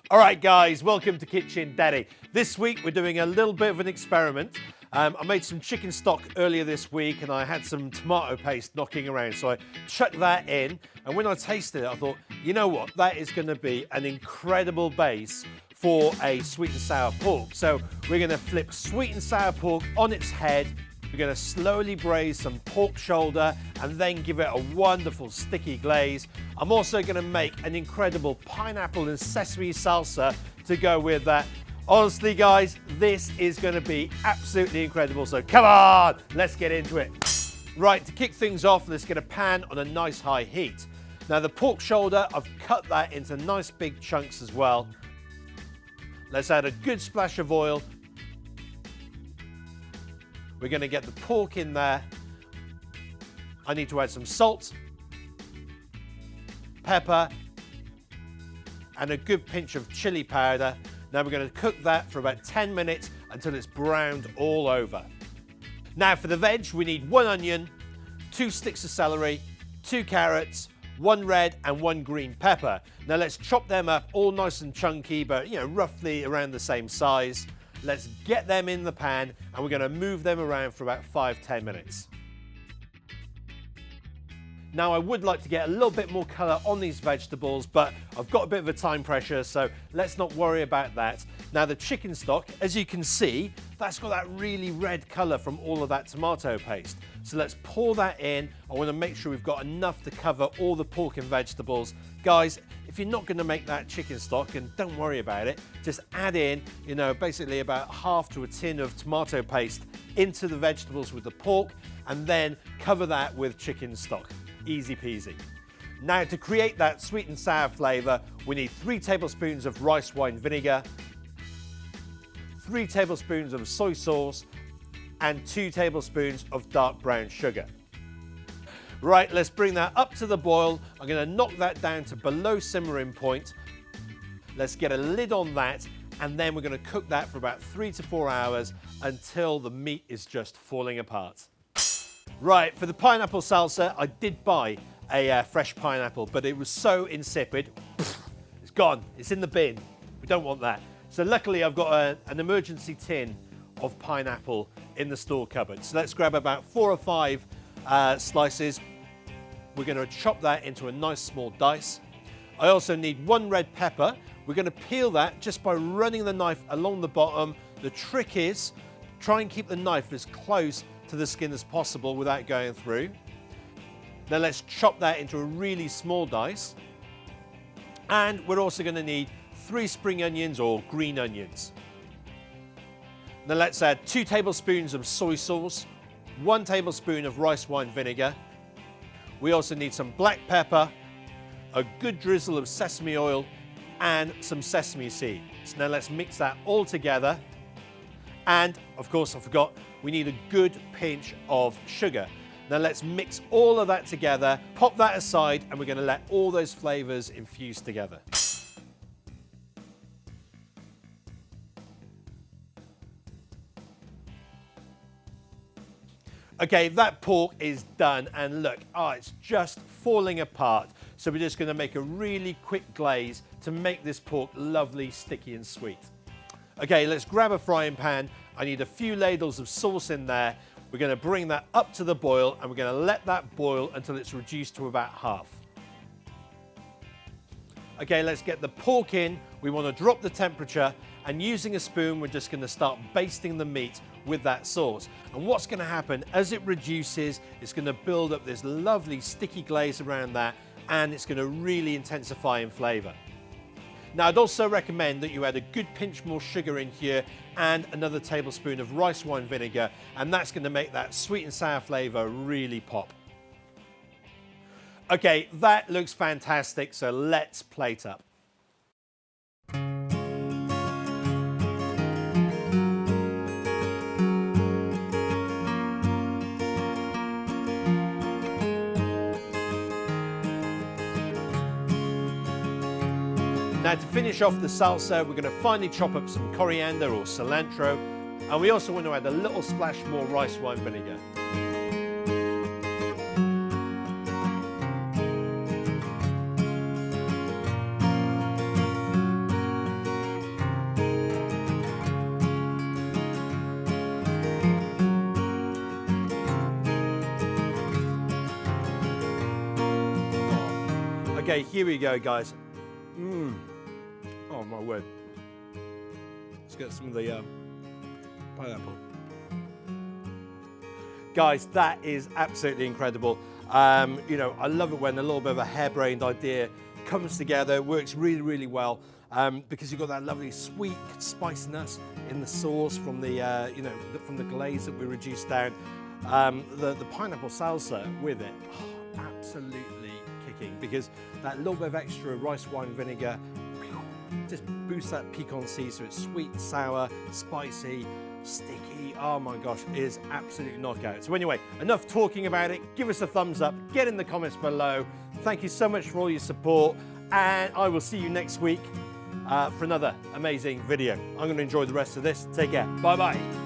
All right, guys, welcome to Kitchen Daddy. This week we're doing a little bit of an experiment. I made some chicken stock earlier this week and I had some tomato paste knocking around, so I chucked that in, and when I tasted it I thought, you know what, that is going to be an incredible base for a sweet and sour pork. So we're going to flip sweet and sour pork on its head. We're going to slowly braise some pork shoulder and then give it a wonderful sticky glaze. I'm also going to make an incredible pineapple and sesame salsa to go with that. Honestly, guys, this is going to be absolutely incredible. So come on, let's get into it. Right, to kick things off, let's get a pan on a nice high heat. Now the pork shoulder, I've cut that into nice big chunks as well. Let's add a good splash of oil. We're going to get the pork in there. I need to add some salt, pepper, and a good pinch of chili powder. Now we're going to cook that for about 10 minutes until it's browned all over. Now for the veg, we need 1 onion, 2 sticks of celery, 2 carrots, 1 red and 1 green pepper. Now let's chop them up all nice and chunky, but roughly around the same size. Let's get them in the pan and we're going to move them around for about 5-10 minutes. Now I would like to get a little bit more colour on these vegetables, but I've got a bit of a time pressure, so let's not worry about that. Now the chicken stock, as you can see, that's got that really red colour from all of that tomato paste. So let's pour that in. I want to make sure we've got enough to cover all the pork and vegetables. Guys, if you're not going to make that chicken stock, and don't worry about it, just add in, basically about half to a tin of tomato paste into the vegetables with the pork, and then cover that with chicken stock. Easy peasy. Now to create that sweet and sour flavour, we need 3 tablespoons of rice wine vinegar, 3 tablespoons of soy sauce, and 2 tablespoons of dark brown sugar. Right, let's bring that up to the boil. I'm going to knock that down to below simmering point. Let's get a lid on that, and then we're going to cook that for about 3 to 4 hours until the meat is just falling apart. Right, for the pineapple salsa, I did buy a fresh pineapple, but it was so insipid. It's gone, it's in the bin. We don't want that. So luckily I've got an emergency tin of pineapple in the store cupboard. So let's grab about 4 or 5 slices. We're going to chop that into a nice small dice. I also need 1 red pepper. We're going to peel that just by running the knife along the bottom. The trick is, try and keep the knife as close to the skin as possible without going through. Then let's chop that into a really small dice. And we're also going to need 3 spring onions or green onions. Then let's add 2 tablespoons of soy sauce, 1 tablespoon of rice wine vinegar. We also need some black pepper, a good drizzle of sesame oil, and some sesame seeds. Now let's mix that all together. And of course I forgot, we need a good pinch of sugar. Now let's mix all of that together, pop that aside, and we're going to let all those flavors infuse together. Okay, that pork is done, and look, it's just falling apart. So we're just going to make a really quick glaze to make this pork lovely, sticky and sweet. Okay, let's grab a frying pan. I need a few ladles of sauce in there. We're going to bring that up to the boil, and we're going to let that boil until it's reduced to about half. Okay, let's get the pork in. We want to drop the temperature, and using a spoon, we're just going to start basting the meat with that sauce. And what's going to happen as it reduces, it's going to build up this lovely sticky glaze around that, and it's going to really intensify in flavor. Now, I'd also recommend that you add a good pinch more sugar in here and another tablespoon of rice wine vinegar, and that's going to make that sweet and sour flavor really pop. Okay, that looks fantastic, so let's plate up. Now to finish off the salsa, we're going to finely chop up some coriander or cilantro, and we also want to add a little splash more rice wine vinegar. Okay, here we go, guys. Oh my word. Let's get some of the pineapple. Guys, that is absolutely incredible. You know, I love it when a little bit of a harebrained idea comes together. It works really, really well because you've got that lovely sweet spiciness in the sauce from the, you know, from the glaze that we reduced down. The pineapple salsa with it, absolutely kicking, because that little bit of extra rice wine vinegar just boosts that piquancy, so it's sweet, sour, spicy, sticky. Oh my gosh, it is absolute knockout. So anyway, enough talking about it. Give us a thumbs up, get in the comments below. Thank you so much for all your support, and I will see you next week for another amazing video. I'm going to enjoy the rest of this. Take care. Bye bye.